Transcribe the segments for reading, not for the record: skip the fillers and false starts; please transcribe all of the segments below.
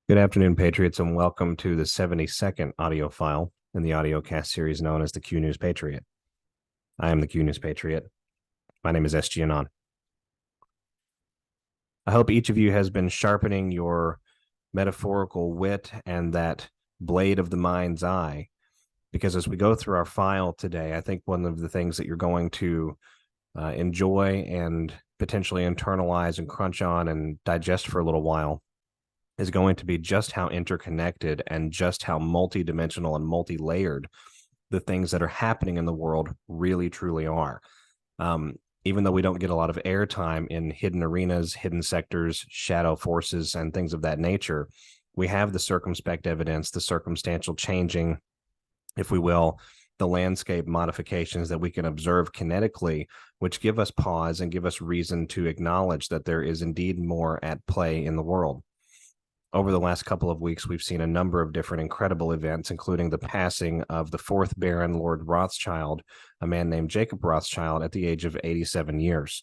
Good afternoon, Patriots, and welcome to the 72nd audio file in the audiocast series known as the Q News Patriot. I am the Q News Patriot. My name is SG Anon. I hope each of you has been sharpening your metaphorical wit and that blade of the mind's eye, because as we go through our file today, I think one of the things that you're going to enjoy and potentially internalize and crunch on and digest for a little while is going to be just how interconnected and just how multidimensional and multi-layered the things that are happening in the world really truly are. Even though we don't get a lot of airtime in hidden arenas, hidden sectors, shadow forces, and things of that nature, we have the circumspect evidence, the circumstantial changing, if we will, the landscape modifications that we can observe kinetically, which give us pause and give us reason to acknowledge that there is indeed more at play in the world. Over the last couple of weeks, we've seen a number of different incredible events, including the passing of the fourth Baron Lord Rothschild, a man named Jacob Rothschild, at the age of 87 years.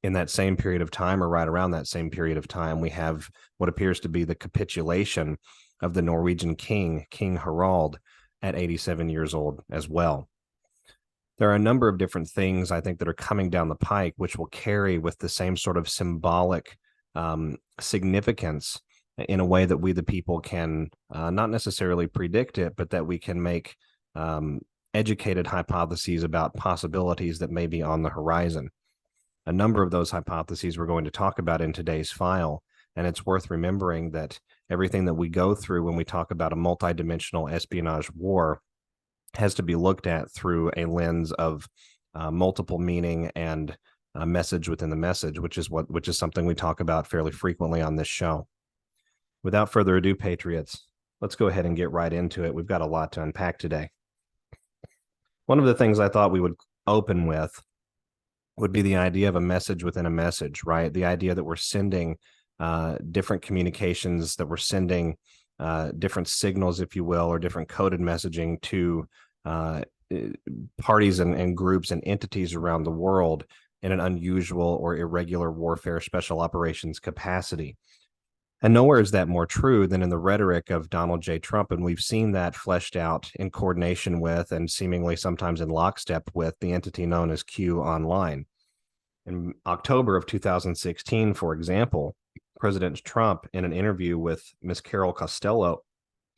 In that same period of time, or right around that same period of time, we have what appears to be the capitulation of the Norwegian king, King Harald, at 87 years old as well. There are a number of different things, I think, that are coming down the pike, which will carry with the same sort of symbolic significance in a way that we, the people, can not necessarily predict it, but that we can make educated hypotheses about possibilities that may be on the horizon. A number of those hypotheses we're going to talk about in today's file, and it's worth remembering that everything that we go through when we talk about a multidimensional espionage war has to be looked at through a lens of multiple meaning and a message within the message, which is something we talk about fairly frequently on this show. Without further ado, Patriots, let's go ahead and get right into it. We've got a lot to unpack today. One of the things I thought we would open with would be the idea of a message within a message, right? The idea that we're sending different communications, that we're sending different signals, if you will, or different coded messaging to parties and groups and entities around the world in an unusual or irregular warfare special operations capacity. And nowhere is that more true than in the rhetoric of Donald J. Trump. And we've seen that fleshed out in coordination with and seemingly sometimes in lockstep with the entity known as Q Online. In October of 2016, for example, President Trump, in an interview with Ms. Carol Costello,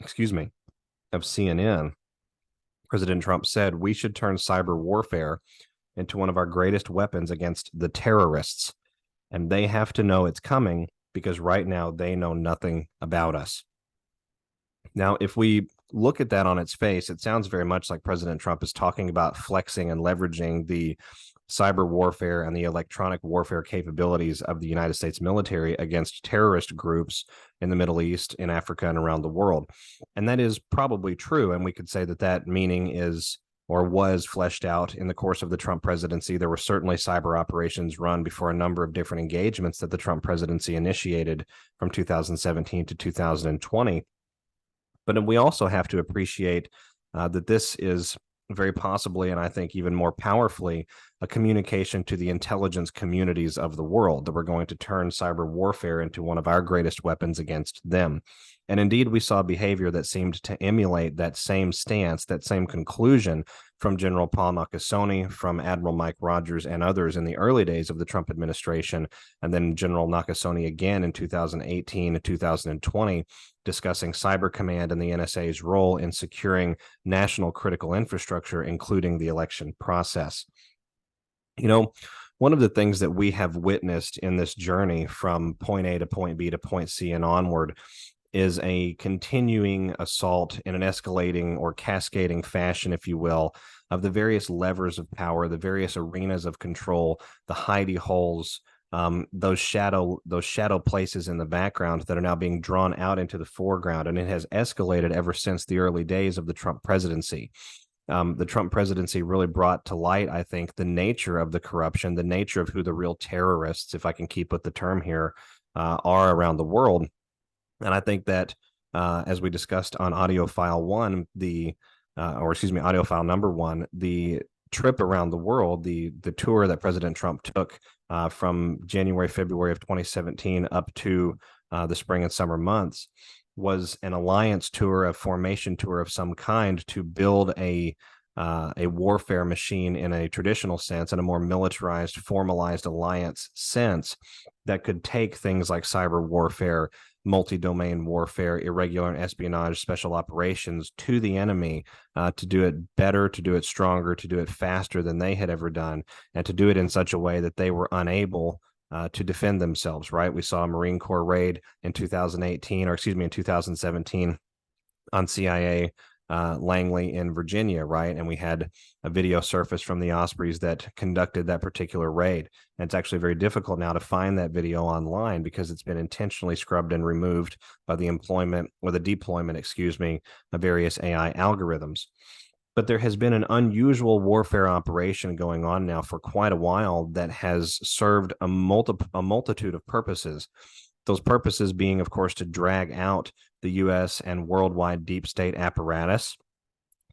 of CNN, President Trump said, "We should turn cyber warfare into one of our greatest weapons against the terrorists. And they have to know it's coming because right now they know nothing about us." Now, if we look at that on its face, it sounds very much like President Trump is talking about flexing and leveraging the cyber warfare and the electronic warfare capabilities of the United States military against terrorist groups in the Middle East, in Africa, and around the world. And that is probably true. And we could say that that meaning is or was fleshed out in the course of the Trump presidency. There were certainly cyber operations run before a number of different engagements that the Trump presidency initiated from 2017 to 2020. But we also have to appreciate that this is very possibly, and I think even more powerfully, a communication to the intelligence communities of the world, that we're going to turn cyber warfare into one of our greatest weapons against them. And indeed, we saw behavior that seemed to emulate that same stance, that same conclusion from General Paul Nakasone, from Admiral Mike Rogers, and others in the early days of the Trump administration, and then General Nakasone again in 2018 and 2020, discussing Cyber Command and the NSA's role in securing national critical infrastructure, including the election process. You know, one of the things that we have witnessed in this journey from point A to point B to point C and onward is a continuing assault in an escalating or cascading fashion, if you will, of the various levers of power, the various arenas of control, the hidey holes, those shadow places in the background that are now being drawn out into the foreground. And it has escalated ever since the early days of the Trump presidency. The Trump presidency really brought to light, I think, the nature of the corruption, the nature of who the real terrorists, if I can keep with the term here, are around the world. And I think that, as we discussed on audio file one, audio file number one, the trip around the world, the tour that President Trump took from January, February of 2017 up to the spring and summer months, was an alliance tour, a formation tour of some kind to build a warfare machine in a traditional sense, and a more militarized, formalized alliance sense that could take things like cyber warfare, multi-domain warfare, irregular and espionage, special operations to the enemy, to do it better, to do it stronger, to do it faster than they had ever done, and to do it in such a way that they were unable to defend themselves, right? We saw a Marine Corps raid in 2018, or excuse me, in 2017 on CIA Langley in Virginia, right? And we had a video surface from the Ospreys that conducted that particular raid. And it's actually very difficult now to find that video online because it's been intentionally scrubbed and removed by the deployment, excuse me, of various AI algorithms. But there has been an unusual warfare operation going on now for quite a while that has served a multitude of purposes. Those purposes being, of course, to drag out the U.S. and worldwide deep state apparatus,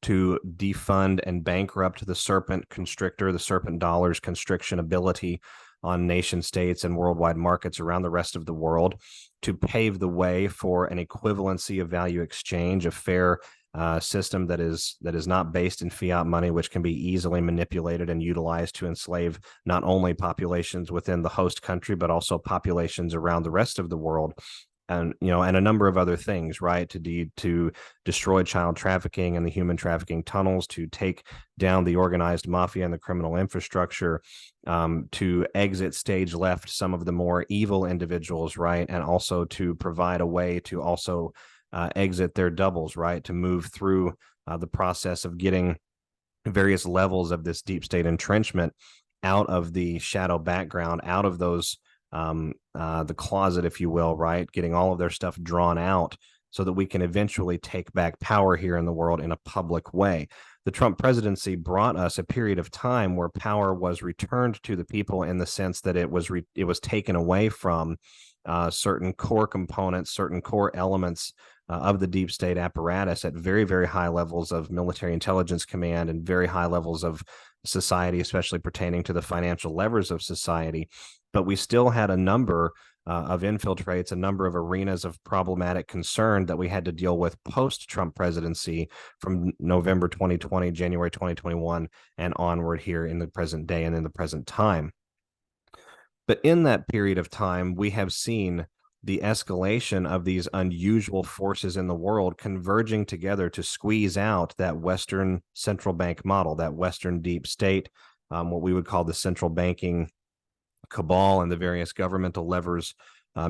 to defund and bankrupt the serpent constrictor, the serpent dollar's constriction ability on nation states and worldwide markets around the rest of the world, to pave the way for an equivalency of value exchange, a fair system that is not based in fiat money, which can be easily manipulated and utilized to enslave not only populations within the host country, but also populations around the rest of the world. And and a number of other things, right? To destroy child trafficking and the human trafficking tunnels, to take down the organized mafia and the criminal infrastructure, to exit stage left some of the more evil individuals, right? And also to provide a way to also exit their doubles, right? To move through the process of getting various levels of this deep state entrenchment out of the shadow background, out of those the closet, if you will, right? Getting all of their stuff drawn out so that we can eventually take back power here in the world in a public way. The Trump presidency brought us a period of time where power was returned to the people, in the sense that it was taken away from certain core components, certain core elements of the deep state apparatus at very, very high levels of military intelligence command and very high levels of society, especially pertaining to the financial levers of society. But we still had a number of infiltrates, a number of arenas of problematic concern that we had to deal with post-Trump presidency, from November 2020, January 2021, and onward here in the present day and in the present time. But in that period of time, we have seen the escalation of these unusual forces in the world converging together to squeeze out that Western central bank model, that Western deep state, what we would call the central banking cabal, and the various governmental levers,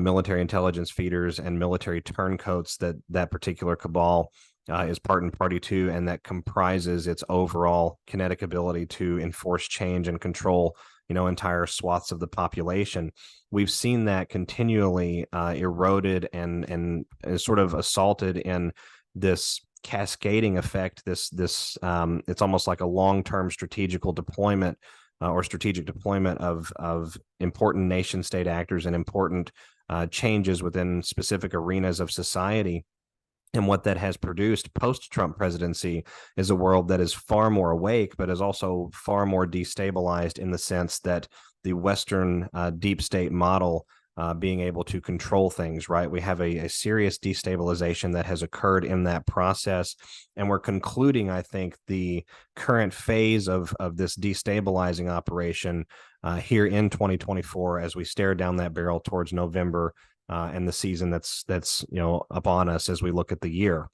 military intelligence feeders, and military turncoats that particular cabal is part and party to, and that comprises its overall kinetic ability to enforce change and control entire swaths of the population. We've seen that continually eroded and sort of assaulted in this cascading effect. This it's almost like a long-term strategical deployment or strategic deployment of important nation state actors and important changes within specific arenas of society. And what that has produced post-Trump presidency is a world that is far more awake, but is also far more destabilized, in the sense that the Western deep state model being able to control things, right? We have a serious destabilization that has occurred in that process. And we're concluding, I think, the current phase of this destabilizing operation here in 2024 as we stare down that barrel towards November and the season that's upon us as we look at the year.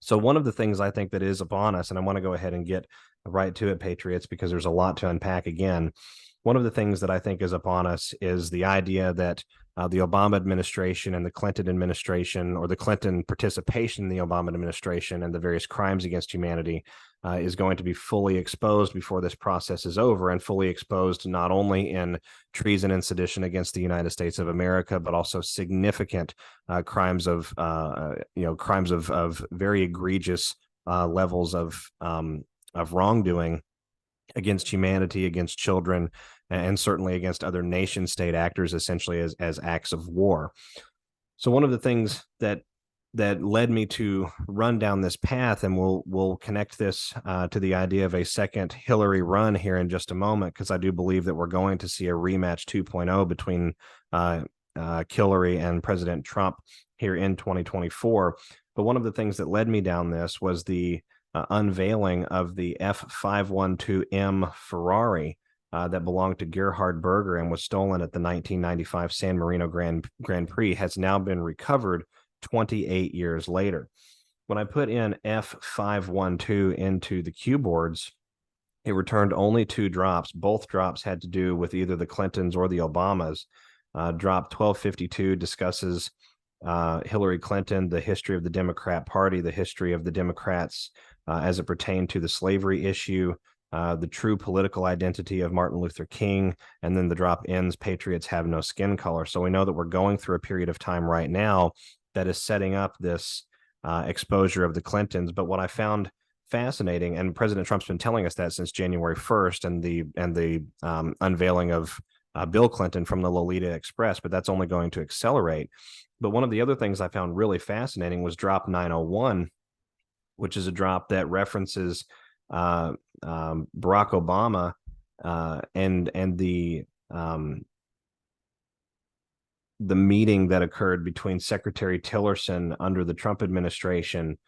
So one of the things I think that is upon us, and I want to go ahead and get right to it, Patriots, because there's a lot to unpack again. One of the things that I think is upon us is the idea that the Obama administration and the Clinton administration, or the Clinton participation in the Obama administration and the various crimes against humanity, is going to be fully exposed before this process is over, and fully exposed not only in treason and sedition against the United States of America, but also significant crimes of very egregious levels of wrongdoing against humanity, against children, and certainly against other nation state actors, essentially as acts of war. So one of the things that led me to run down this path, and we'll connect this to the idea of a second Hillary run here in just a moment, because I do believe that we're going to see a rematch 2.0 between Killary and President Trump here in 2024. But one of the things that led me down this was the unveiling of the F512M Ferrari that belonged to Gerhard Berger and was stolen at the 1995 San Marino Grand Prix has now been recovered 28 years later. When I put in F512 into the keyboards, it returned only 2 drops. Both drops had to do with either the Clintons or the Obamas. Drop 1252 discusses Hillary Clinton, the history of the Democrat Party, the history of the Democrats as it pertained to the slavery issue, the true political identity of Martin Luther King, and then the drop ends, Patriots have no skin color. So we know that we're going through a period of time right now that is setting up this exposure of the Clintons. But what I found fascinating, and President Trump's been telling us that since January 1st and the unveiling of Bill Clinton from the Lolita Express, but that's only going to accelerate. But one of the other things I found really fascinating was drop 901, which is a drop that references Barack Obama and the meeting that occurred between Secretary Tillerson under the Trump administration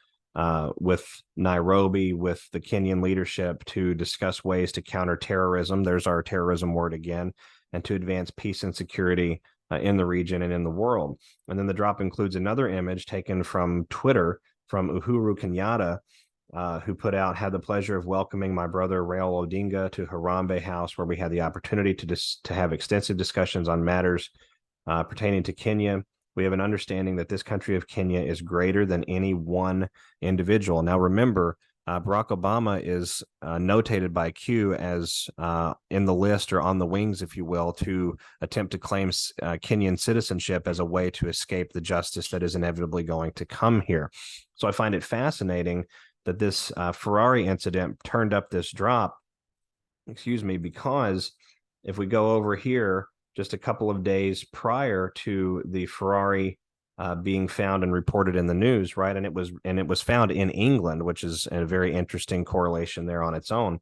with Nairobi, with the Kenyan leadership to discuss ways to counter terrorism. There's our terrorism word again, and to advance peace and security in the region and in the world. And then the drop includes another image taken from Twitter from Uhuru Kenyatta, who put out, had the pleasure of welcoming my brother Raila Odinga to Harambee House, where we had the opportunity to have extensive discussions on matters pertaining to Kenya. We have an understanding that this country of Kenya is greater than any one individual. Now, remember, Barack Obama is notated by Q as in the list or on the wings, if you will, to attempt to claim Kenyan citizenship as a way to escape the justice that is inevitably going to come here. So I find it fascinating that this Ferrari incident turned up this drop, because if we go over here, just a couple of days prior to the Ferrari being found and reported in the news, right? And it was found in England, which is a very interesting correlation there on its own.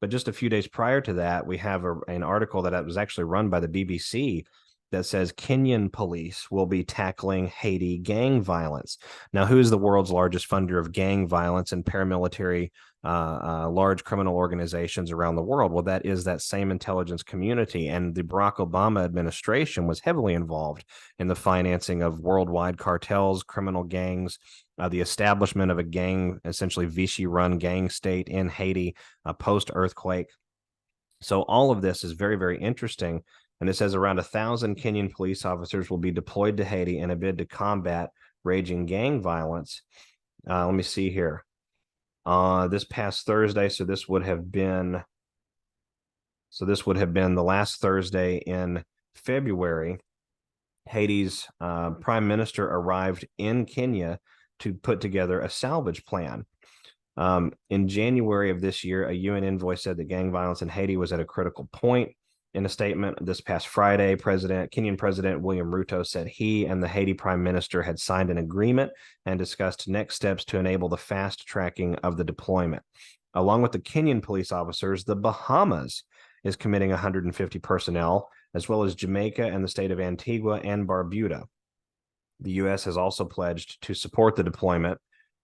But just a few days prior to that, we have an article that was actually run by the BBC that says Kenyan police will be tackling Haiti gang violence. Now, who is the world's largest funder of gang violence and paramilitary large criminal organizations around the world? Well, that is that same intelligence community. And the Barack Obama administration was heavily involved in the financing of worldwide cartels, criminal gangs, the establishment of a gang, essentially Vichy-run gang state in Haiti post-earthquake. So all of this is very, very interesting. And it says around 1,000 Kenyan police officers will be deployed to Haiti in a bid to combat raging gang violence. Let me see here. This past Thursday, so this would have been the last Thursday in February, Haiti's prime minister arrived in Kenya to put together a salvage plan. In January of this year, a UN envoy said that gang violence in Haiti was at a critical point. In a statement this past Friday, Kenyan President William Ruto said he and the Haiti Prime Minister had signed an agreement and discussed next steps to enable the fast tracking of the deployment. Along with the Kenyan police officers, the Bahamas is committing 150 personnel, as well as Jamaica and the state of Antigua and Barbuda. The U.S. has also pledged to support the deployment,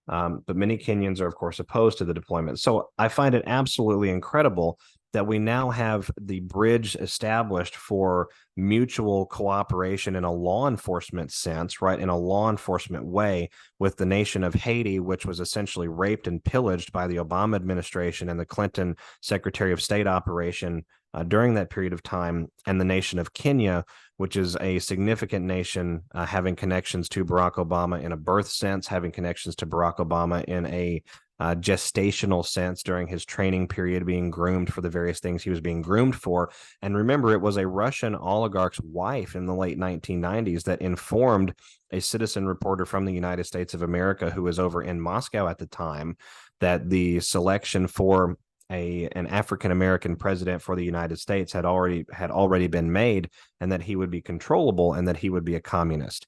but many Kenyans are, of course, opposed to the deployment. So I find it absolutely incredible that we now have the bridge established for mutual cooperation in a law enforcement sense, right, in a law enforcement way with the nation of Haiti, which was essentially raped and pillaged by the Obama administration and the Clinton Secretary of State operation during that period of time, and the nation of Kenya, which is a significant nation having connections to Barack Obama in a birth sense, having connections to Barack Obama in a gestational sense during his training period, being groomed for the various things he was being groomed for. And remember, it was a Russian oligarch's wife in the late 1990s that informed a citizen reporter from the United States of America who was over in Moscow at the time that the selection for an African-American president for the United States had already been made, and that he would be controllable and that he would be a communist.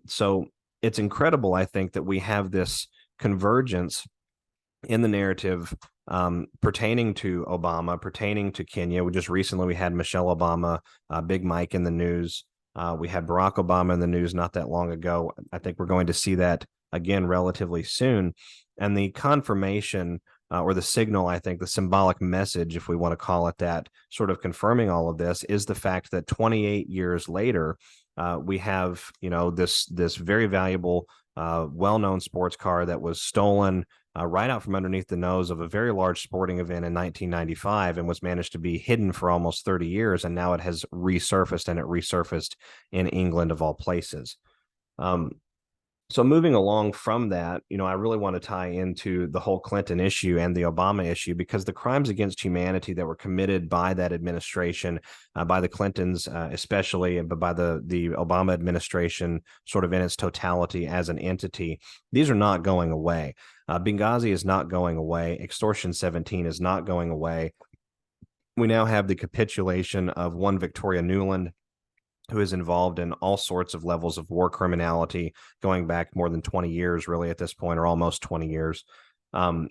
So it's incredible, I think, that we have this convergence in the narrative pertaining to Obama, pertaining to Kenya. We just recently had Michelle Obama, Big Mike in the news, We had Barack Obama in the news not that long ago. I think we're going to see that again relatively soon. And the confirmation or the signal, I think the symbolic message, if we want to call it that, sort of confirming all of this is the fact that 28 years later, we have, this very valuable, well-known sports car that was stolen right out from underneath the nose of a very large sporting event in 1995 and was managed to be hidden for almost 30 years. And now it has resurfaced, and it resurfaced in England of all places. So moving along from that, I really want to tie into the whole Clinton issue and the Obama issue, because the crimes against humanity that were committed by that administration, by the Clintons especially, but by the Obama administration sort of in its totality as an entity, these are not going away. Benghazi is not going away. Extortion 17 is not going away. We now have the capitulation of one Victoria Nuland, who is involved in all sorts of levels of war criminality going back more than 20 years, really, at this point, or almost 20 years. And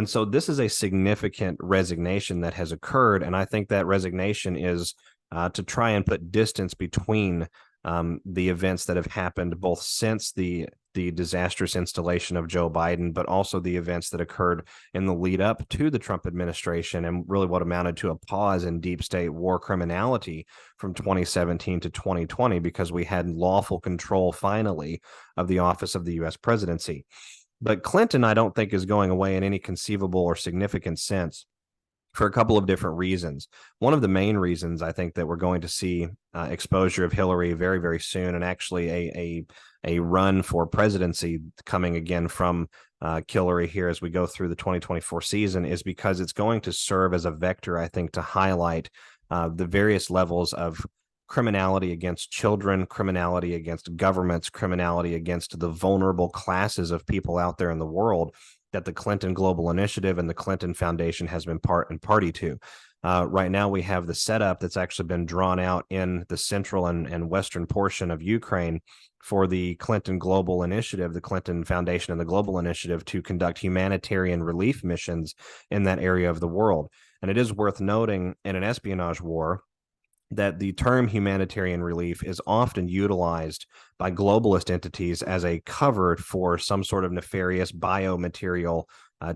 so this is a significant resignation that has occurred. And I think that resignation is to try and put distance between the events that have happened both since the disastrous installation of Joe Biden, but also the events that occurred in the lead up to the Trump administration, and really what amounted to a pause in deep state war criminality from 2017 to 2020, because we had lawful control finally of the office of the U.S. presidency. But Clinton, I don't think, is going away in any conceivable or significant sense, for a couple of different reasons. One of the main reasons, I think, that we're going to see exposure of Hillary very, very soon, and actually a run for presidency coming again from Killary here as we go through the 2024 season, is because it's going to serve as a vector, I think, to highlight the various levels of criminality against children, criminality against governments, criminality against the vulnerable classes of people out there in the world that the Clinton Global Initiative and the Clinton Foundation has been part and party to. Right now, we have the setup that's actually been drawn out in the central and western portion of Ukraine for the Clinton Global Initiative, the Clinton Foundation and the Global Initiative, to conduct humanitarian relief missions in that area of the world. And it is worth noting, in an espionage war, that the term humanitarian relief is often utilized by globalist entities as a cover for some sort of nefarious biomaterial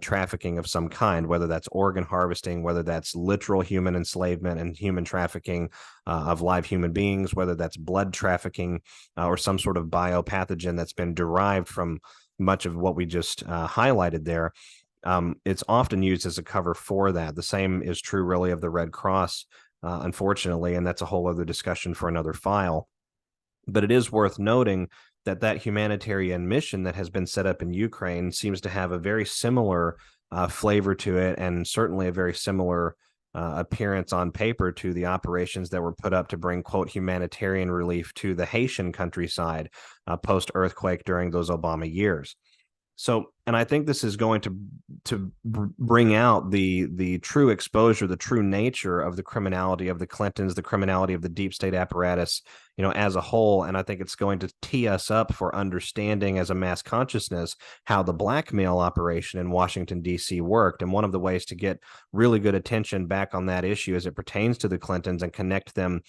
trafficking of some kind, whether that's organ harvesting, whether that's literal human enslavement and human trafficking of live human beings, whether that's blood trafficking or some sort of biopathogen that's been derived from much of what we just highlighted there. It's often used as a cover for that. The same is true, really, of the Red Cross, unfortunately, and that's a whole other discussion for another file. But it is worth noting that that humanitarian mission that has been set up in Ukraine seems to have a very similar flavor to it, and certainly a very similar appearance on paper to the operations that were put up to bring, quote, humanitarian relief to the Haitian countryside post-earthquake during those Obama years. So, and I think this is going to bring out the true exposure, the true nature of the criminality of the Clintons, the criminality of the deep state apparatus, as a whole. And I think it's going to tee us up for understanding as a mass consciousness how the blackmail operation in Washington, D.C. worked. And one of the ways to get really good attention back on that issue as it pertains to the Clintons and connect them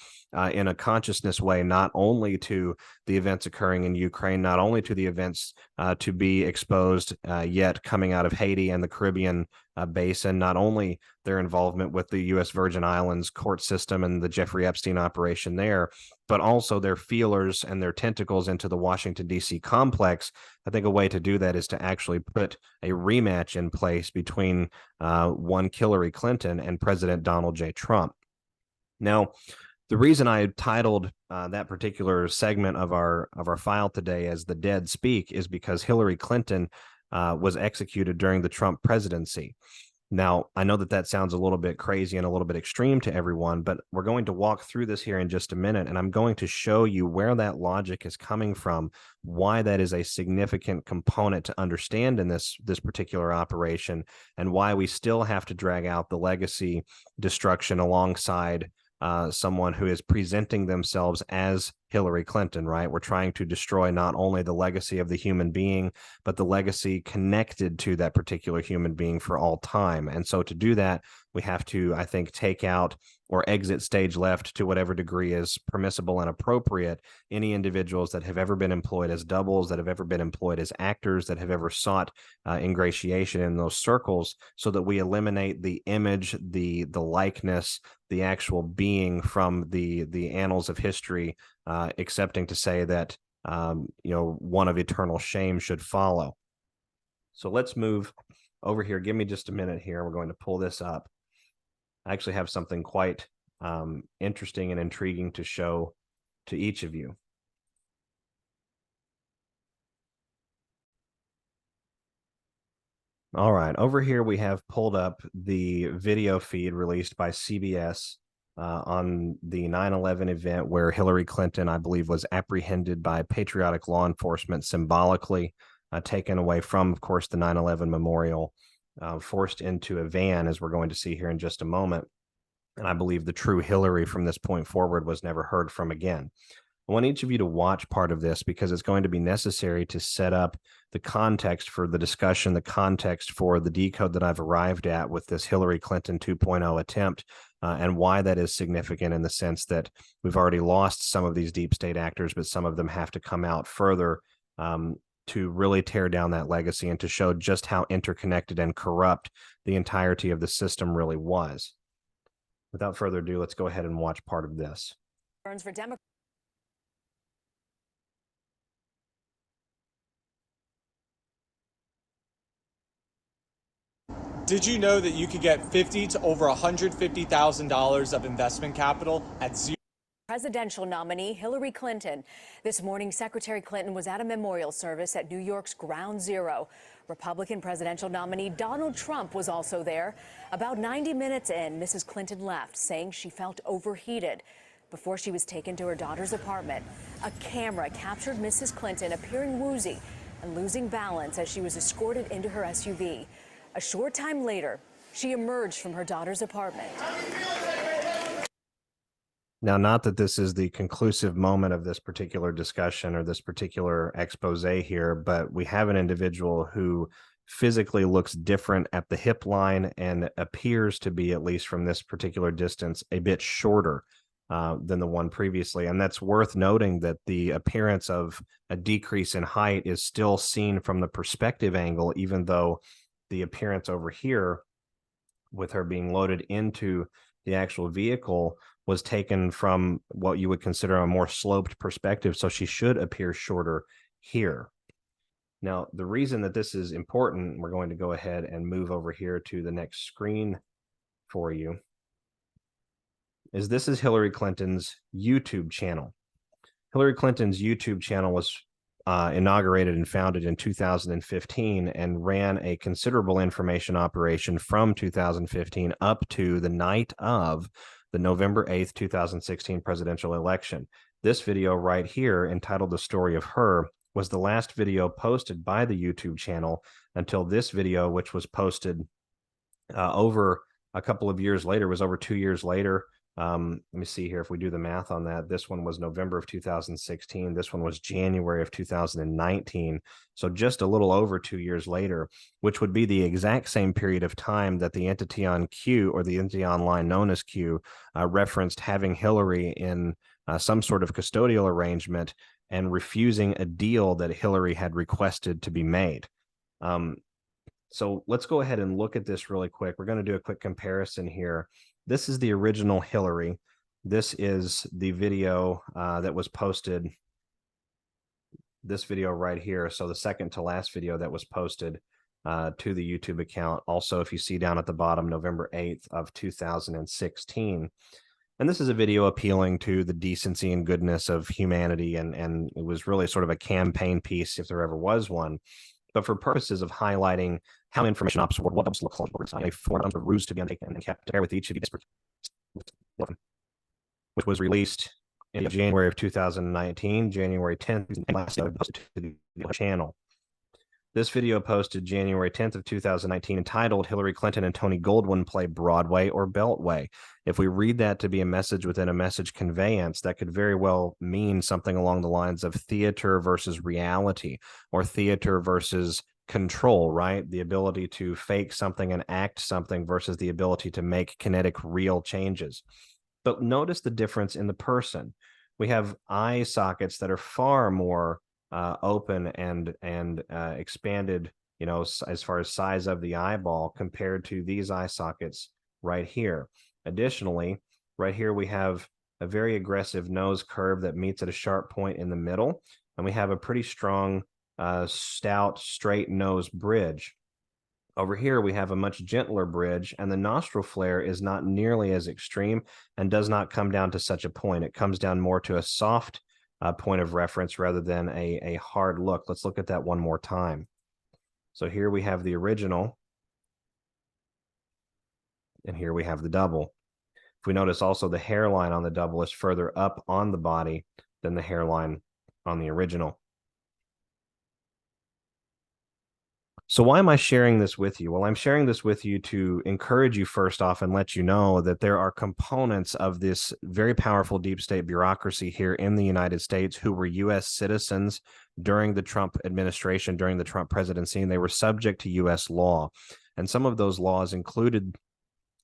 in a consciousness way, not only to the events occurring in Ukraine, not only to the events to be exposed yet coming out of Haiti and the Caribbean basin, not only their involvement with the U.S. Virgin Islands court system and the Jeffrey Epstein operation there, but also their feelers and their tentacles into the Washington, D.C. complex. I think a way to do that is to actually put a rematch in place between one Killary Clinton and President Donald J. Trump. Now, the reason I titled that particular segment of our file today as "The Dead Speak" is because Hillary Clinton was executed during the Trump presidency. Now, I know that sounds a little bit crazy and a little bit extreme to everyone, but we're going to walk through this here in just a minute, and I'm going to show you where that logic is coming from, why that is a significant component to understand in this particular operation, and why we still have to drag out the legacy destruction alongside someone who is presenting themselves as Hillary Clinton, right? We're trying to destroy not only the legacy of the human being, but the legacy connected to that particular human being for all time. And so to do that, we have to, I think, take out or exit stage left to whatever degree is permissible and appropriate any individuals that have ever been employed as doubles, that have ever been employed as actors, that have ever sought ingratiation in those circles, so that we eliminate the image, the likeness, the actual being from the annals of history, accepting to say that one of eternal shame should follow. So let's move over here. Give me just a minute here. We're going to pull this up. I actually have something quite interesting and intriguing to show to each of you. All right, over here we have pulled up the video feed released by CBS on the 9/11 event where Hillary Clinton, I believe, was apprehended by patriotic law enforcement, symbolically taken away from, of course, the 9/11 memorial, forced into a van, as we're going to see here in just a moment. And I believe the true Hillary from this point forward was never heard from again. I want each of you to watch part of this because it's going to be necessary to set up the context for the discussion, the context for the decode that I've arrived at with this Hillary Clinton 2.0 attempt, and why that is significant in the sense that we've already lost some of these deep state actors, but some of them have to come out further to really tear down that legacy and to show just how interconnected and corrupt the entirety of the system really was. Without further ado, let's go ahead and watch part of this. For Democrats. Did you know that you could get $50,000 to over $150,000 of investment capital at zero? Presidential nominee Hillary Clinton. This morning, Secretary Clinton was at a memorial service at New York's Ground Zero. Republican presidential nominee Donald Trump was also there. About 90 minutes in, Mrs. Clinton left, saying she felt overheated. Before she was taken to her daughter's apartment, a camera captured Mrs. Clinton appearing woozy and losing balance as she was escorted into her SUV. A short time later, she emerged from her daughter's apartment. Now, not that this is the conclusive moment of this particular discussion or this particular expose here, but we have an individual who physically looks different at the hip line and appears to be, at least from this particular distance, a bit shorter than the one previously. And that's worth noting that the appearance of a decrease in height is still seen from the perspective angle, even though the appearance over here with her being loaded into the actual vehicle was taken from what you would consider a more sloped perspective. So she should appear shorter here. Now, the reason that this is important, we're going to go ahead and move over here to the next screen for you, is this is Hillary Clinton's YouTube channel. Hillary Clinton's YouTube channel was inaugurated and founded in 2015 and ran a considerable information operation from 2015 up to the night of the November 8th, 2016 presidential election. This video right here, entitled The Story of Her, was the last video posted by the YouTube channel until this video, which was posted over a couple of years later, was over 2 years later. Let me see here if we do the math on that. This one was November of 2016. This one was January of 2019. So just a little over 2 years later, which would be the exact same period of time that the entity on Q, or the entity online known as Q, referenced having Hillary in some sort of custodial arrangement and refusing a deal that Hillary had requested to be made. So let's go ahead and look at this really quick. We're going to do a quick comparison here. This is the original Hillary. This is the video that was posted. This video right here. So the second to last video that was posted to the YouTube account. Also, if you see down at the bottom, November 8th of 2016. And this is a video appealing to the decency and goodness of humanity. And it was really sort of a campaign piece, if there ever was one. But for purposes of highlighting how information ops work, what looks like, a form of ruse to be undertaken and kept there with each of these, which was released in January of 2019, January 10th, and last posted to the channel. This video posted January 10th of 2019 entitled Hillary Clinton and Tony Goldwyn Play Broadway or Beltway. If we read that to be a message within a message conveyance, that could very well mean something along the lines of theater versus reality, or theater versus control, right? The ability to fake something and act something versus the ability to make kinetic real changes. But notice the difference in the person. We have eye sockets that are far more open and expanded, you know, as far as size of the eyeball compared to these eye sockets right here. Additionally, right here we have a very aggressive nose curve that meets at a sharp point in the middle, and we have a pretty strong, stout, straight nose bridge. Over here, we have a much gentler bridge, and the nostril flare is not nearly as extreme and does not come down to such a point. It comes down more to a soft point of reference rather than a hard look. Let's look at that one more time. So here we have the original, and here we have the double. If we notice also, the hairline on the double is further up on the body than the hairline on the original. So why am I sharing this with you? Well, I'm sharing this with you to encourage you first off and let you know that there are components of this very powerful deep state bureaucracy here in the United States who were U.S. citizens during the Trump administration, during the Trump presidency, and they were subject to U.S. law. And some of those laws included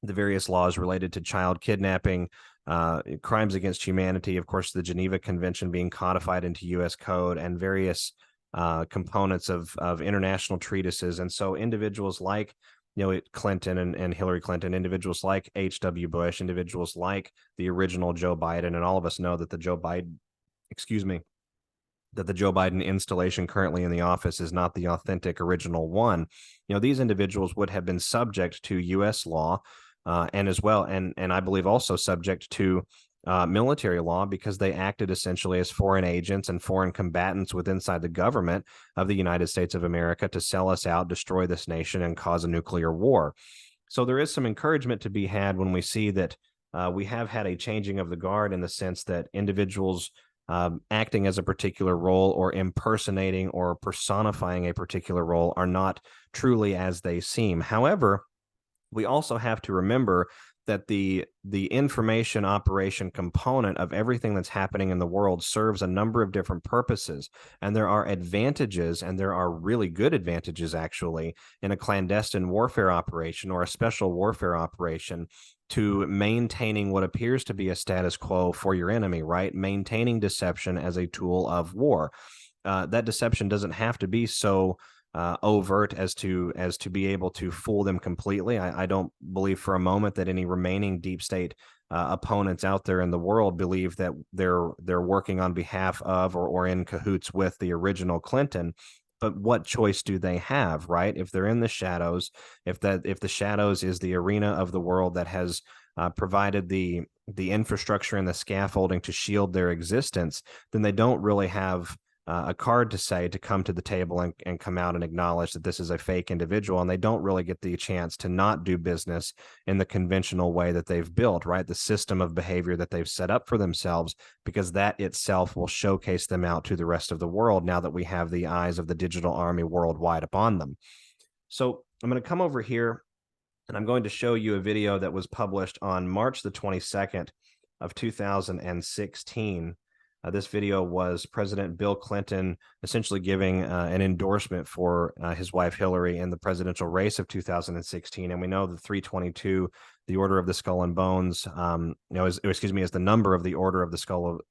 the various laws related to child kidnapping, crimes against humanity, of course, the Geneva Convention being codified into U.S. code, and various components of international treatises. And so individuals like, you know, Clinton and Hillary Clinton, individuals like H.W. Bush, individuals like the original Joe Biden, and all of us know that the Joe Biden installation currently in the office is not the authentic original one. You know, these individuals would have been subject to U.S. law, and as well, and I believe also subject to military law, because they acted essentially as foreign agents and foreign combatants within inside the government of the United States of America to sell us out, destroy this nation, and cause a nuclear war. So there is some encouragement to be had when we see that we have had a changing of the guard, in the sense that individuals acting as a particular role or impersonating or personifying a particular role are not truly as they seem. However, we also have to remember that the information operation component of everything that's happening in the world serves a number of different purposes. And there are advantages, and there are really good advantages, actually, in a clandestine warfare operation or a special warfare operation to maintaining what appears to be a status quo for your enemy, right? Maintaining deception as a tool of war. That deception doesn't have to be so overt as to be able to fool them completely. I don't believe for a moment that any remaining deep state opponents out there in the world believe that they're working on behalf of or in cahoots with the original Clinton. But what choice do they have, right? If they're in the shadows, if the shadows is the arena of the world that has provided the infrastructure and the scaffolding to shield their existence, then they don't really have a card to say to come to the table and come out and acknowledge that this is a fake individual, and they don't really get the chance to not do business in the conventional way that they've built, right? The system of behavior that they've set up for themselves, because that itself will showcase them out to the rest of the world now that we have the eyes of the digital army worldwide upon them. So I'm going to come over here, and I'm going to show you a video that was published on March the 22nd of 2016. This video was President Bill Clinton essentially giving an endorsement for his wife Hillary in the presidential race of 2016. And we know the 322, the Order of the Skull and Bones, is the number of the Order of the Skull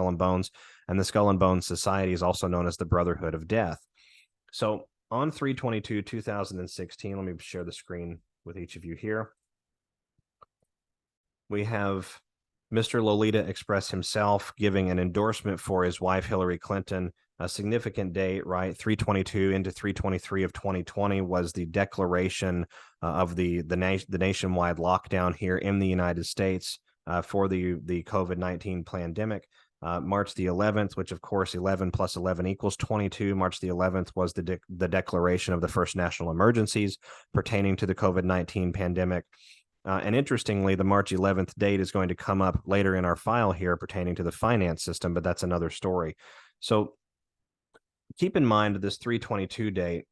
and Bones, and the Skull and Bones Society is also known as the Brotherhood of Death. So on 3/22/2016, let me share the screen with each of you here. We have Mr. Lolita Express himself giving an endorsement for his wife, Hillary Clinton. A significant date, right? 3/22 into 3/23 of 2020 was the declaration of the nationwide lockdown here in the United States for the COVID-19 pandemic. March the 11th, which of course 11 plus 11 equals 22. March the 11th was the declaration of the first national emergencies pertaining to the COVID-19 pandemic. And interestingly, the March 11th date is going to come up later in our file here pertaining to the finance system, but that's another story. So keep in mind this 3/22 date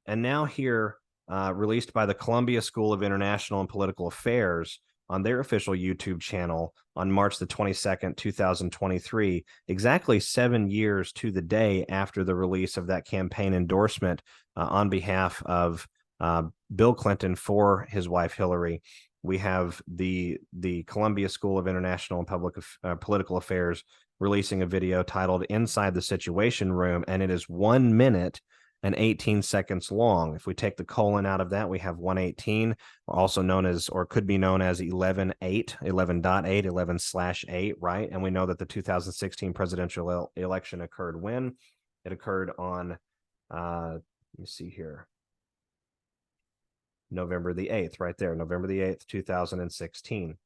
And now here, released by the Columbia School of International and Political Affairs on their official YouTube channel on March the 22nd, 2023, exactly 7 years to the day after the release of that campaign endorsement on behalf of Bill Clinton for his wife Hillary. We have the Columbia School of International and Political Affairs releasing a video titled "Inside the Situation Room," and it is 1 minute and 18 seconds long. If we take the colon out of that, we have 118, also known as, or could be known as 11.8, 11.8, 11/8, right? And we know that the 2016 presidential election occurred when? It occurred on, let me see here, November the 8th, right there, November the 8th, 2016.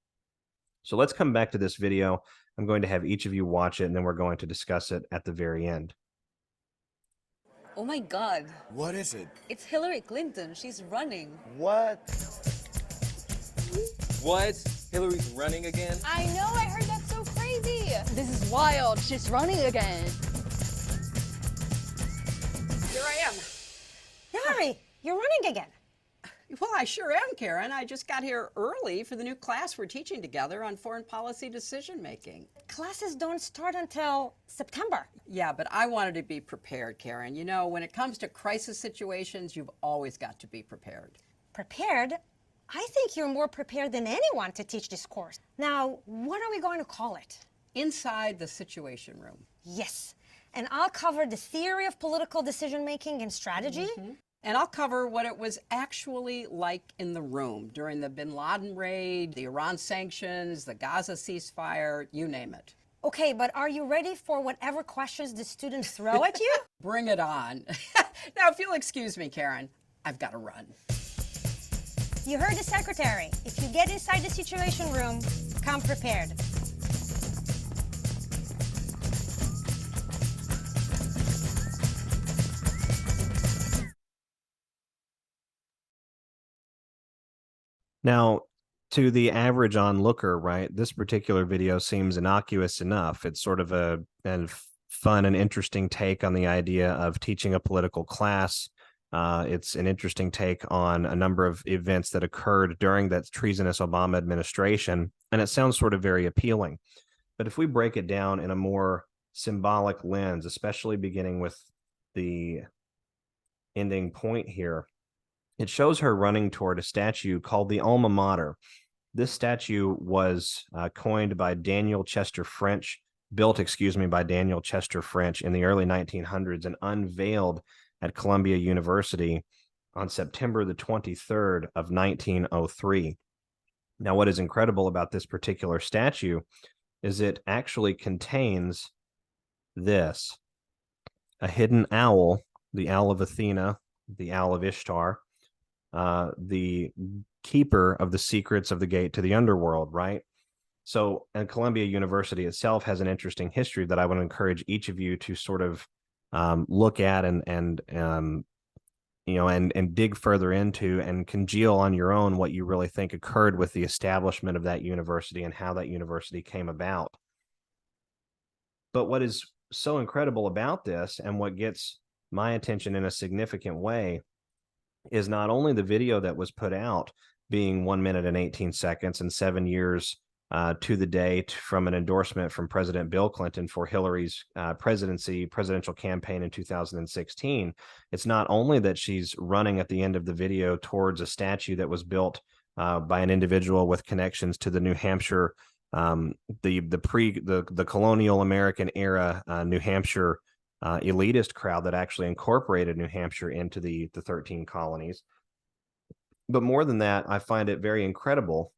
So let's come back to this video. I'm going to have each of you watch it, and then we're going to discuss it at the very end. Oh my God. What is it? It's Hillary Clinton. She's running. What? What? Hillary's running again? I know, I heard that's so crazy. This is wild. She's running again. Here I am. Hillary, you're running again. Well, I sure am, Karen. I just got here early for the new class we're teaching together on foreign policy decision making. Classes don't start until September. Yeah, but I wanted to be prepared, Karen. You know, when it comes to crisis situations, you've always got to be prepared. Prepared? I think you're more prepared than anyone to teach this course. Now, what are we going to call it? Inside the Situation Room. Yes. And I'll cover the theory of political decision making and strategy. And I'll cover what it was actually like in the room during the bin Laden raid, the Iran sanctions, the Gaza ceasefire, you name it. Okay, but are you ready for whatever questions the students throw at you? Bring it on. Now, if you'll excuse me, Karen, I've got to run. You heard the secretary. If you get inside the Situation Room, come prepared. Now, to the average onlooker, right, this particular video seems innocuous enough. It's sort of a fun and interesting take on the idea of teaching a political class. It's an interesting take on a number of events that occurred during that treasonous Obama administration, and it sounds sort of very appealing. But if we break it down in a more symbolic lens, especially beginning with the ending point here, it shows her running toward a statue called the Alma Mater. This statue was coined by Daniel Chester French, built, by Daniel Chester French in the early 1900s and unveiled at Columbia University on September the 23rd of 1903. Now, what is incredible about this particular statue is it actually contains this: a hidden owl, the owl of Athena, the owl of Ishtar, the keeper of the secrets of the gate to the underworld, right? So, and Columbia University itself has an interesting history that I would encourage each of you to sort of look at and dig further into and congeal on your own what you really think occurred with the establishment of that university and how that university came about. But what is so incredible about this, and what gets my attention in a significant way, is not only the video that was put out being 1 minute and 18 seconds and 7 years to the date from an endorsement from President Bill Clinton for Hillary's presidential campaign in 2016. It's not only that she's running at the end of the video towards a statue that was built by an individual with connections to the New Hampshire, the colonial American era New Hampshire elitist crowd that actually incorporated New Hampshire into the 13 colonies. But more than that, I find it very incredible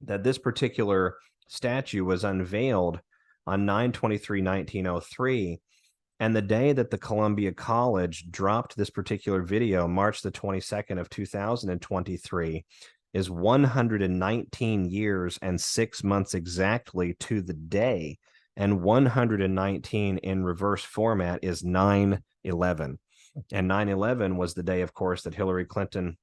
that this particular statue was unveiled on 9/23/1903, and the day that the Columbia College dropped this particular video, March the 22nd of 2023, is 119 years and 6 months exactly to the day. And 119 in reverse format is 9/11. And 9/11 was the day, of course, that Hillary Clinton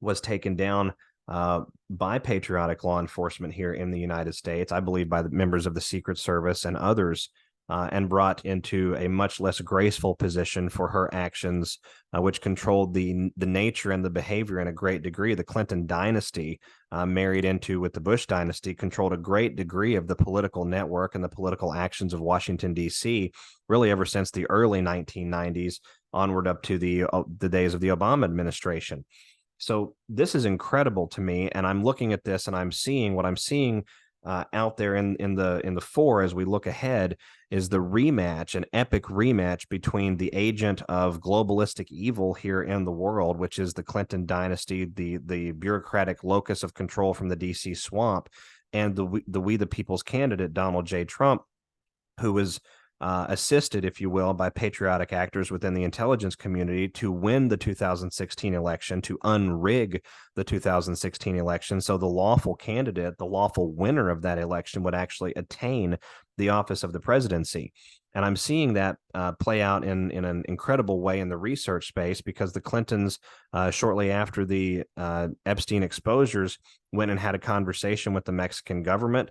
was taken down by patriotic law enforcement here in the United States, I believe by the members of the Secret Service and others and brought into a much less graceful position for her actions, which controlled the nature and the behavior in a great degree. The Clinton dynasty, married into with the Bush dynasty, controlled a great degree of the political network and the political actions of Washington, D.C., really ever since the early 1990s onward up to the days of the Obama administration. So this is incredible to me, and I'm looking at this and I'm seeing what I'm seeing out there in the fore as we look ahead is the rematch, an epic rematch between the agent of globalistic evil here in the world, which is the Clinton dynasty, the bureaucratic locus of control from the DC swamp, and the We the People's candidate, Donald J. Trump, who was assisted, if you will, by patriotic actors within the intelligence community to win the 2016 election, to unrig the 2016 election. So the lawful candidate, the lawful winner of that election, would actually attain the office of the presidency. And I'm seeing that play out in an incredible way in the research space, because the Clintons, shortly after the Epstein exposures, went and had a conversation with the Mexican government.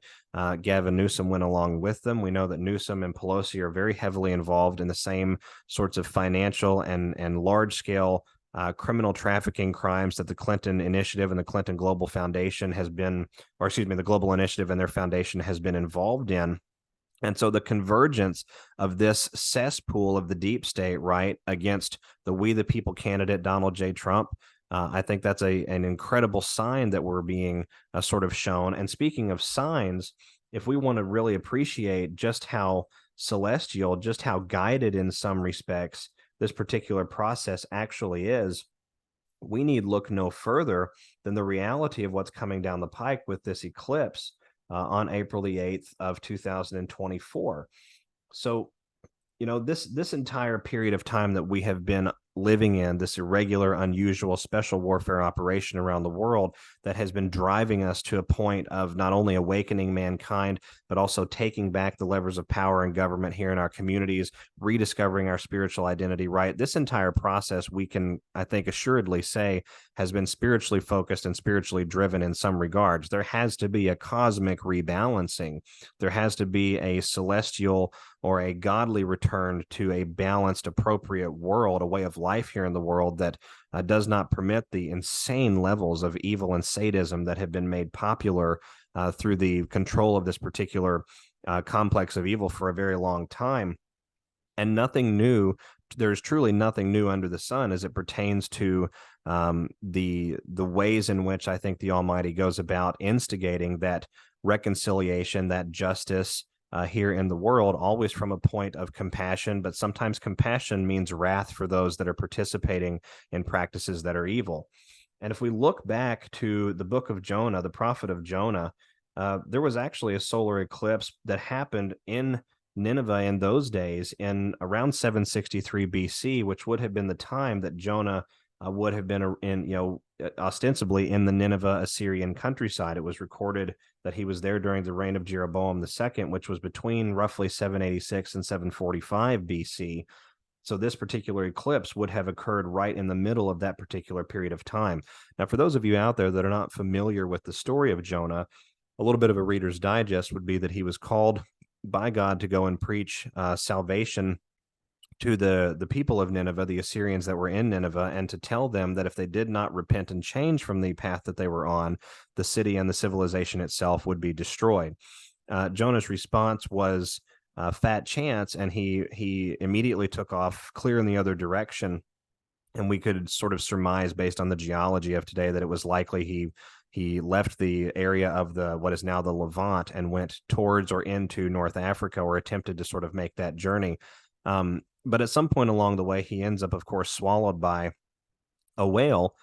Gavin Newsom went along with them. We know that Newsom and Pelosi are very heavily involved in the same sorts of financial and large-scale criminal trafficking crimes that the Clinton Initiative and the Clinton Global Foundation has been, or excuse me, the Global Initiative and their foundation has been involved in. And so the convergence of this cesspool of the deep state, right, against the We the People candidate, Donald J. Trump, I think that's an incredible sign that we're being sort of shown. And speaking of signs, if we want to really appreciate just how celestial, just how guided in some respects this particular process actually is, we need look no further than the reality of what's coming down the pike with this eclipse on April the 8th of 2024. So, you know, this entire period of time that we have been living in, this irregular, unusual, special warfare operation around the world that has been driving us to a point of not only awakening mankind, but also taking back the levers of power and government here in our communities, rediscovering our spiritual identity, right? This entire process, we can, I think, assuredly say, has been spiritually focused and spiritually driven in some regards. There has to be a cosmic rebalancing. There has to be a celestial or a godly return to a balanced, appropriate world, a way of life here in the world that does not permit the insane levels of evil and sadism that have been made popular through the control of this particular complex of evil for a very long time. And nothing new, there's truly nothing new under the sun as it pertains to the ways in which I think the Almighty goes about instigating that reconciliation, that justice, here in the world, always from a point of compassion, but sometimes compassion means wrath for those that are participating in practices that are evil. And if we look back to the book of Jonah, the prophet of Jonah, there was actually a solar eclipse that happened in Nineveh in those days in around 763 BC, which would have been the time that Jonah would have been ostensibly in the Nineveh Assyrian countryside. It was recorded that he was there during the reign of Jeroboam II, which was between roughly 786 and 745 BC. So this particular eclipse would have occurred right in the middle of that particular period of time. Now, for those of you out there that are not familiar with the story of Jonah, a little bit of a Reader's Digest would be that he was called by God to go and preach salvation to the people of Nineveh, the Assyrians that were in Nineveh, and to tell them that if they did not repent and change from the path that they were on, the city and the civilization itself would be destroyed. Jonah's response was fat chance, and he immediately took off clear in the other direction. And we could sort of surmise, based on the geology of today, that it was likely he left the area of what is now the Levant and went towards or into North Africa, or attempted to sort of make that journey. But at some point along the way, he ends up, of course, swallowed by a whale,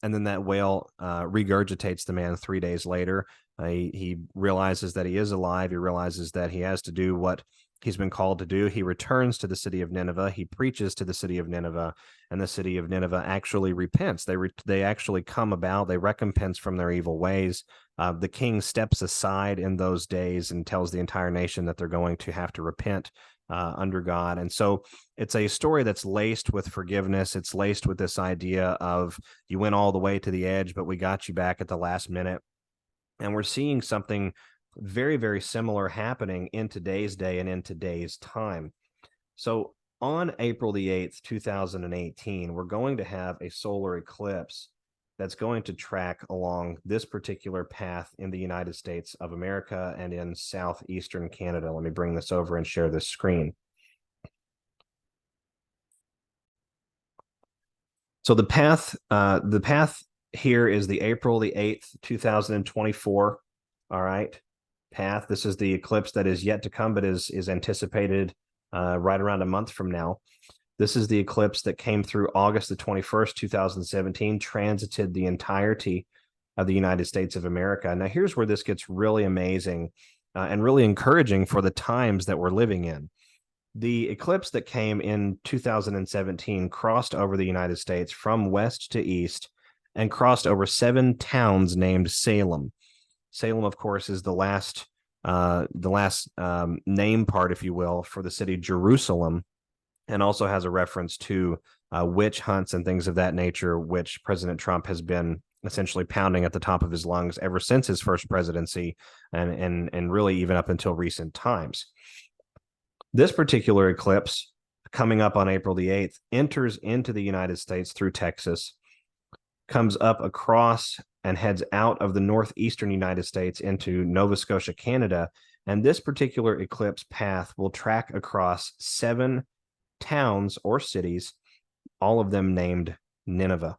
and then that whale regurgitates the man 3 days later. He realizes that he is alive. He realizes that he has to do what he's been called to do. He returns to the city of Nineveh. He preaches to the city of Nineveh, and the city of Nineveh actually repents. They actually come about. They recompense from their evil ways. The king steps aside in those days and tells the entire nation that they're going to have to repent under God. And so it's a story that's laced with forgiveness. It's laced with this idea of you went all the way to the edge, but we got you back at the last minute. And we're seeing something very, very similar happening in today's day and in today's time. So on April the 8th, 2018, we're going to have a solar eclipse that's going to track along this particular path in the United States of America and in southeastern Canada. Let me bring this over and share this screen. So the path here is the April the 8th, 2024. All right, path. This is the eclipse that is yet to come, but is anticipated right around a month from now. This is the eclipse that came through August the 21st, 2017, transited the entirety of the United States of America. Now, here's where this gets really amazing and really encouraging for the times that we're living in. The eclipse that came in 2017 crossed over the United States from west to east and crossed over 7 towns named Salem. Salem, of course, is the last name part, if you will, for the city Jerusalem, and also has a reference to witch hunts and things of that nature, which President Trump has been essentially pounding at the top of his lungs ever since his first presidency, and really even up until recent times. This particular eclipse, coming up on April the 8th, enters into the United States through Texas, comes up across and heads out of the northeastern United States into Nova Scotia, Canada. And this particular eclipse path will track across 7 towns or cities, all of them named Nineveh.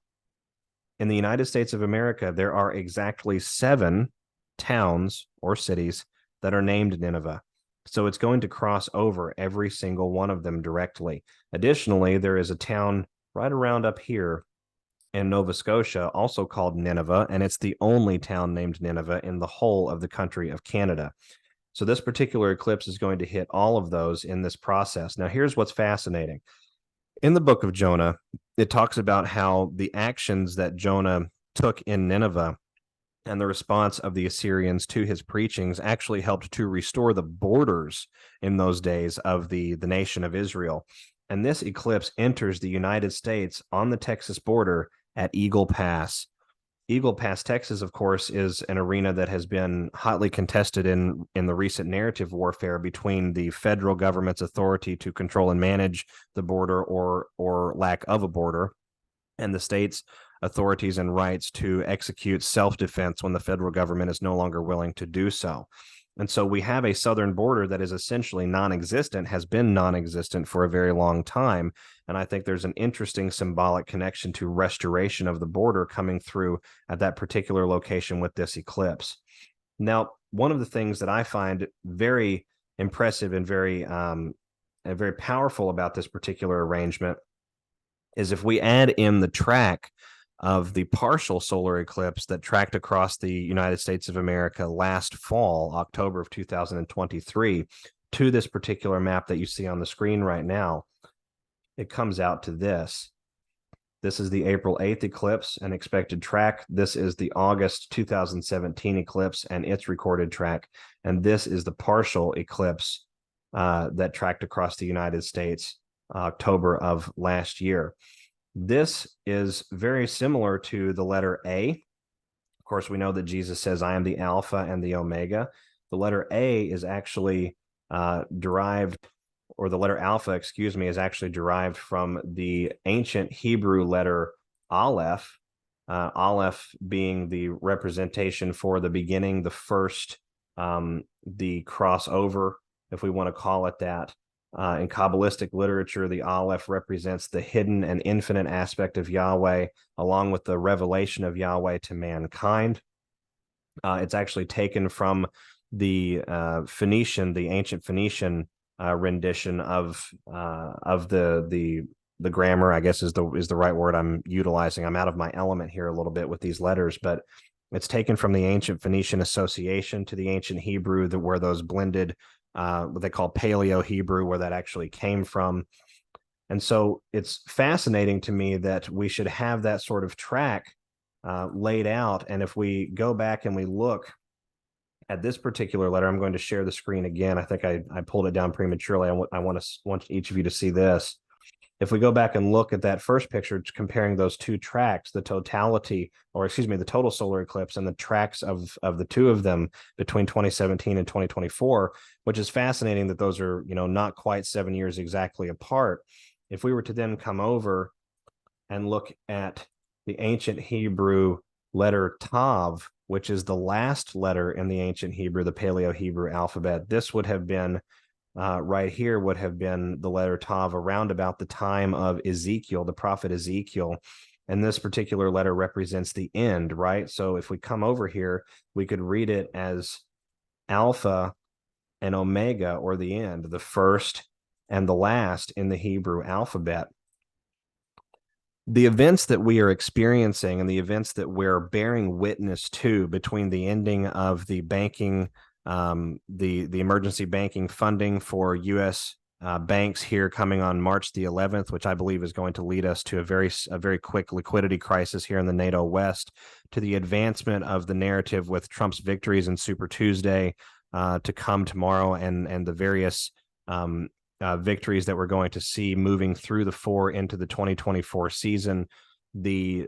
In the United States of America, there are exactly 7 towns or cities that are named Nineveh. So it's going to cross over every single one of them directly. Additionally, there is a town right around up here in Nova Scotia, also called Nineveh, and it's the only town named Nineveh in the whole of the country of Canada. So this particular eclipse is going to hit all of those in this process. Now, here's what's fascinating. In the book of Jonah, it talks about how the actions that Jonah took in Nineveh and the response of the Assyrians to his preachings actually helped to restore the borders in those days of the nation of Israel. And this eclipse enters the United States on the Texas border at Eagle Pass. Eagle Pass, Texas, of course, is an arena that has been hotly contested in the recent narrative warfare between the federal government's authority to control and manage the border or lack of a border, and the state's authorities and rights to execute self-defense when the federal government is no longer willing to do so. And so we have a southern border that is essentially non-existent, has been non-existent for a very long time. And I think there's an interesting symbolic connection to restoration of the border coming through at that particular location with this eclipse. Now, one of the things that I find very impressive and very powerful about this particular arrangement is if we add in the track of the partial solar eclipse that tracked across the United States of America last fall, October of 2023, to this particular map that you see on the screen right now, it comes out to this. This is the April 8th eclipse and expected track. This is the August 2017 eclipse and its recorded track. And this is the partial eclipse that tracked across the United States October of last year. This is very similar to the letter A. Of course, we know that Jesus says, I am the Alpha and the Omega. The letter A is actually derived, or the letter Alpha, excuse me, is actually derived from the ancient Hebrew letter Aleph, Aleph being the representation for the beginning, the first, the crossover, if we want to call it that. In Kabbalistic literature, the Aleph represents the hidden and infinite aspect of Yahweh, along with the revelation of Yahweh to mankind. It's actually taken from the Phoenician, the ancient Phoenician rendition of the grammar, I guess is the right word I'm utilizing. I'm out of my element here a little bit with these letters, but it's taken from the ancient Phoenician association to the ancient Hebrew, where those blended what they call Paleo Hebrew, where that actually came from. And so it's fascinating to me that we should have that sort of track laid out. And if we go back and we look at this particular letter, I'm going to share the screen again. I think I pulled it down prematurely. I want each of you to see this. If we go back and look at that first picture, comparing those two tracks, the totality, or excuse me, the total solar eclipse and the tracks of the two of them between 2017 and 2024, which is fascinating that those are, not quite 7 years exactly apart. If we were to then come over and look at the ancient Hebrew letter Tav, which is the last letter in the ancient Hebrew, the Paleo Hebrew alphabet, this would have been right here would have been the letter Tav around about the time of Ezekiel, the prophet Ezekiel. And this particular letter represents the end, right? So if we come over here, we could read it as Alpha and Omega, or the end, the first and the last in the Hebrew alphabet. The events that we are experiencing and the events that we're bearing witness to between the ending of the banking, the emergency banking funding for U.S. Banks here coming on March the 11th, which I believe is going to lead us to a very quick liquidity crisis here in the NATO West, to the advancement of the narrative with Trump's victories and Super Tuesday to come tomorrow, and the various victories that we're going to see moving through the four into the 2024 season, the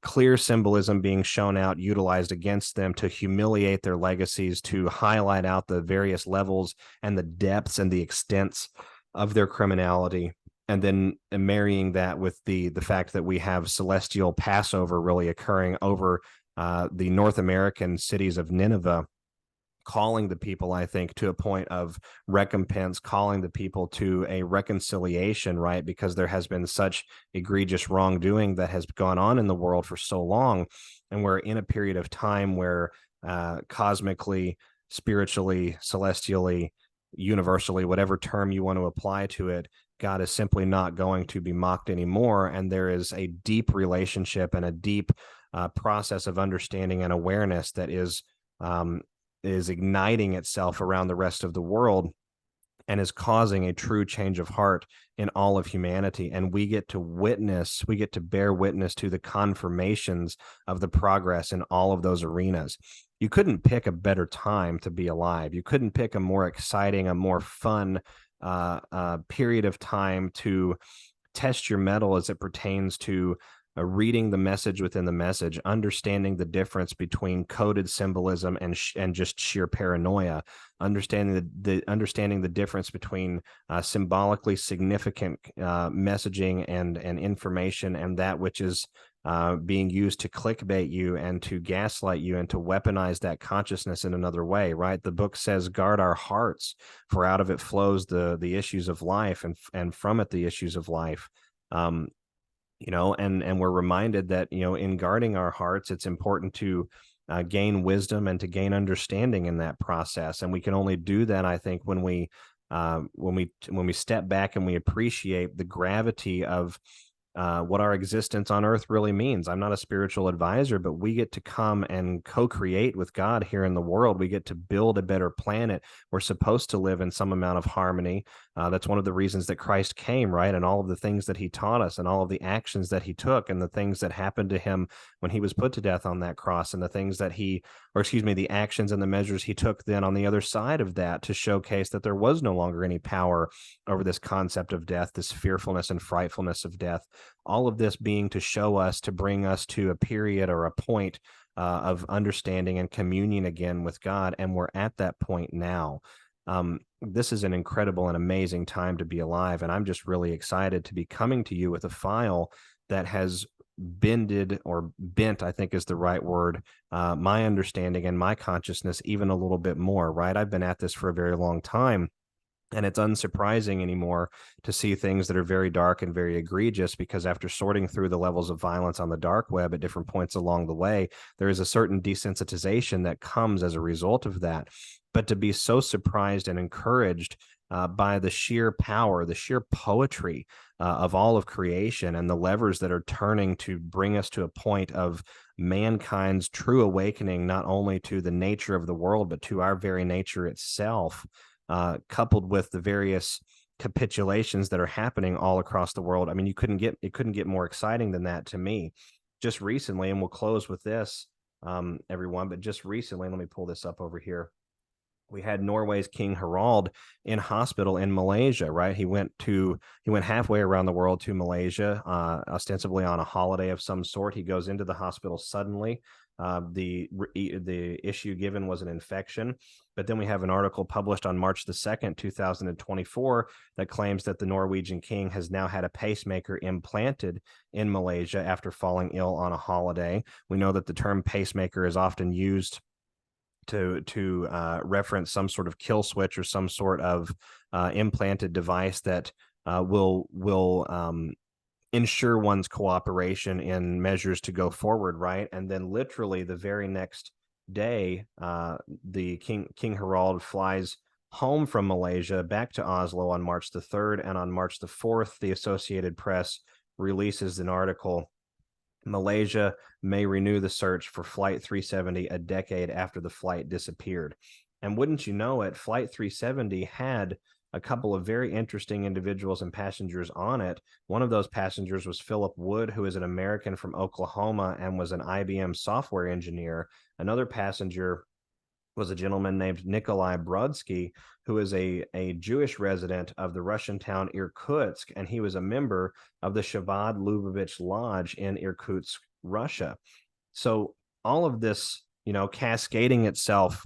clear symbolism being shown out, utilized against them to humiliate their legacies, to highlight out the various levels and the depths and the extents of their criminality, and then marrying that with the fact that we have celestial Passover really occurring over the North American cities of Nineveh, calling the people, I think, to a point of recompense, calling the people to a reconciliation, right? Because there has been such egregious wrongdoing that has gone on in the world for so long. And we're in a period of time where cosmically, spiritually, celestially, universally, whatever term you want to apply to it, God is simply not going to be mocked anymore. And there is a deep relationship and a deep process of understanding and awareness that is igniting itself around the rest of the world and is causing a true change of heart in all of humanity. And we get to bear witness to the confirmations of the progress in all of those arenas. You couldn't pick a better time to be alive. You couldn't pick a more exciting, a more fun period of time to test your mettle as it pertains to reading the message within the message, understanding the difference between coded symbolism and just sheer paranoia, understanding the difference between symbolically significant messaging and information, and that which is being used to clickbait you and to gaslight you and to weaponize that consciousness in another way, right? The book says, guard our hearts, for out of it flows the issues of life, and from it the issues of life. And we're reminded that, in guarding our hearts, it's important to gain wisdom and to gain understanding in that process. And we can only do that, I think, when we step back and we appreciate the gravity of what our existence on earth really means. I'm not a spiritual advisor, but we get to come and co-create with God here in the world. We get to build a better planet. We're supposed to live in some amount of harmony. That's one of the reasons that Christ came, right? And all of the things that he taught us, and all of the actions that he took, and the things that happened to him when he was put to death on that cross, and the things that the actions and the measures he took then on the other side of that, to showcase that there was no longer any power over this concept of death, this fearfulness and frightfulness of death. All of this being to show us, to bring us to a period or a point of understanding and communion again with God. And we're at that point now. This is an incredible and amazing time to be alive. And I'm just really excited to be coming to you with a file that has bent, I think is the right word, my understanding and my consciousness even a little bit more, right? I've been at this for a very long time. And it's unsurprising anymore to see things that are very dark and very egregious, because after sorting through the levels of violence on the dark web at different points along the way, there is a certain desensitization that comes as a result of that. But to be so surprised and encouraged by the sheer power, the sheer poetry of all of creation, and the levers that are turning to bring us to a point of mankind's true awakening, not only to the nature of the world, but to our very nature itself, coupled with the various capitulations that are happening all across the world. I mean, it couldn't get more exciting than that to me. Just recently, and we'll close with this, everyone, but just recently, let me pull this up over here. We had Norway's King Harald in hospital in Malaysia, right? He went halfway around the world to Malaysia, ostensibly on a holiday of some sort. He goes into the hospital suddenly. The issue given was an infection. But then we have an article published on March the 2nd, 2024, that claims that the Norwegian king has now had a pacemaker implanted in Malaysia after falling ill on a holiday. We know that the term pacemaker is often used to reference some sort of kill switch or some sort of implanted device that will ensure one's cooperation in measures to go forward, right? And then literally the very next day, the King Harald flies home from Malaysia back to Oslo on March the 3rd, and on March the 4th, the Associated Press releases an article: Malaysia may renew the search for Flight 370 a decade after the flight disappeared. And wouldn't you know it, Flight 370 had a couple of very interesting individuals and passengers on it. One of those passengers was Philip Wood, who is an American from Oklahoma and was an IBM software engineer. Another passenger was a gentleman named Nikolai Brodsky, who is a Jewish resident of the Russian town Irkutsk, and he was a member of the Shabbat Lubavitch Lodge in Irkutsk, Russia. So all of this, cascading itself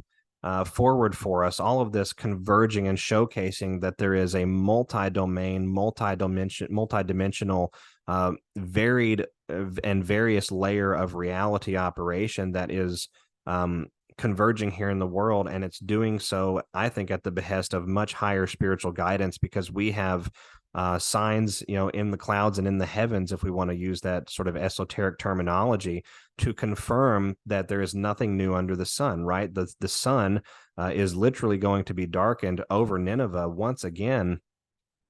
forward for us, all of this converging and showcasing that there is a multi-domain, multi-dimensional, varied and various layer of reality operation that is converging here in the world, and it's doing so, I think, at the behest of much higher spiritual guidance, because we have signs, in the clouds and in the heavens, if we want to use that sort of esoteric terminology, to confirm that there is nothing new under the sun, right? The sun is literally going to be darkened over Nineveh once again.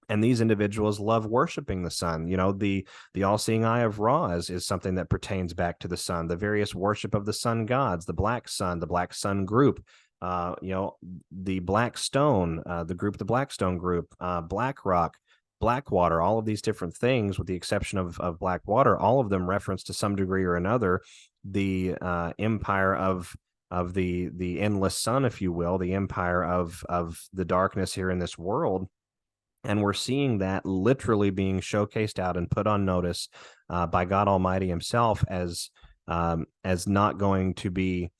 And these individuals love worshiping the sun. The all-seeing eye of Ra is something that pertains back to the sun. The various worship of the sun gods, the Black Sun group, the Black Stone, the Blackstone group, BlackRock, Blackwater, all of these different things, with the exception of Blackwater, all of them reference to some degree or another the empire of the endless sun, if you will, the empire of the darkness here in this world. And we're seeing that literally being showcased out and put on notice by God Almighty himself as not going to be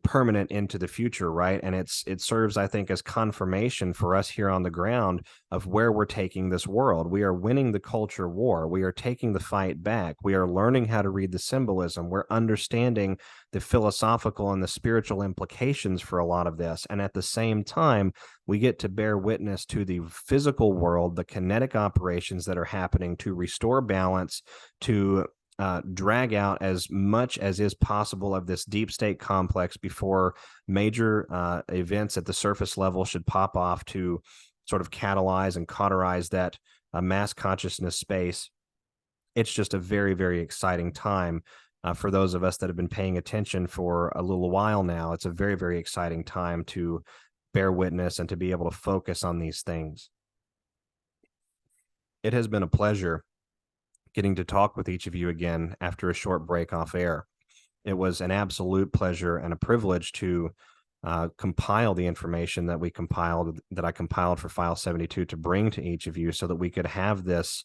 permanent into the future, right? And it serves, I think, as confirmation for us here on the ground of where we're taking this world. We are winning the culture war. We are taking the fight back. We are learning how to read the symbolism. We're understanding the philosophical and the spiritual implications for a lot of this. And at the same time, we get to bear witness to the physical world, the kinetic operations that are happening to restore balance, to drag out as much as is possible of this deep state complex before major events at the surface level should pop off to sort of catalyze and cauterize that mass consciousness space. It's just a very, very exciting time for those of us that have been paying attention for a little while now. It's a very, very exciting time to bear witness and to be able to focus on these things. It has been a pleasure getting to talk with each of you again after a short break off air. It was an absolute pleasure and a privilege to compile the information that I compiled for File 72 to bring to each of you, so that we could have this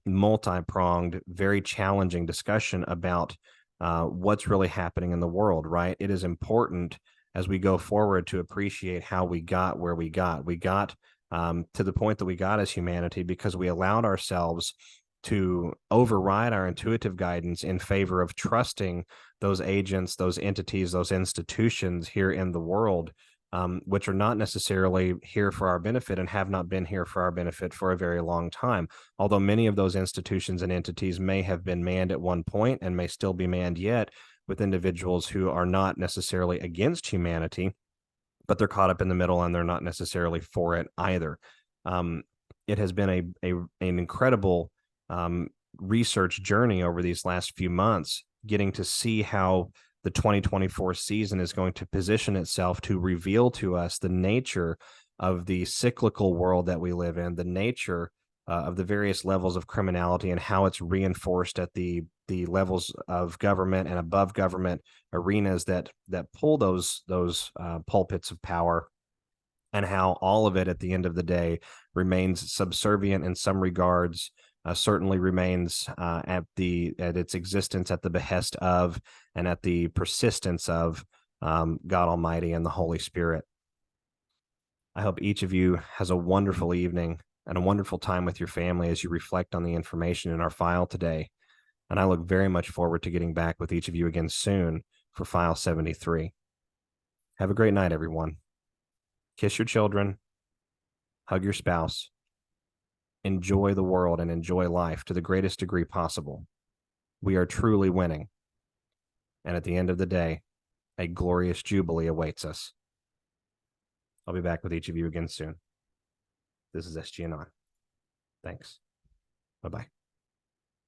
multi-pronged, very challenging discussion about what's really happening in the world, right? It is important as we go forward to appreciate how we got where we got. We got to the point that we got as humanity because we allowed ourselves to override our intuitive guidance in favor of trusting those agents, those entities, those institutions here in the world, which are not necessarily here for our benefit and have not been here for our benefit for a very long time. Although many of those institutions and entities may have been manned at one point and may still be manned yet with individuals who are not necessarily against humanity, but they're caught up in the middle and they're not necessarily for it either. It has been an incredible research journey over these last few months, getting to see how the 2024 season is going to position itself to reveal to us the nature of the cyclical world that we live in, the nature of the various levels of criminality and how it's reinforced at the the levels of government and above government arenas that pull those pulpits of power, and how all of it at the end of the day remains subservient in some regards, certainly remains at its existence at the behest of and at the persistence of God Almighty and the Holy Spirit. I hope each of you has a wonderful evening and a wonderful time with your family as you reflect on the information in our file today. And I look very much forward to getting back with each of you again soon for File 73. Have a great night, everyone. Kiss your children, hug your spouse, enjoy the world and enjoy life to the greatest degree possible. We are truly winning. And at the end of the day, a glorious jubilee awaits us. I'll be back with each of you again soon. This is SG Anon. Thanks. Bye-bye.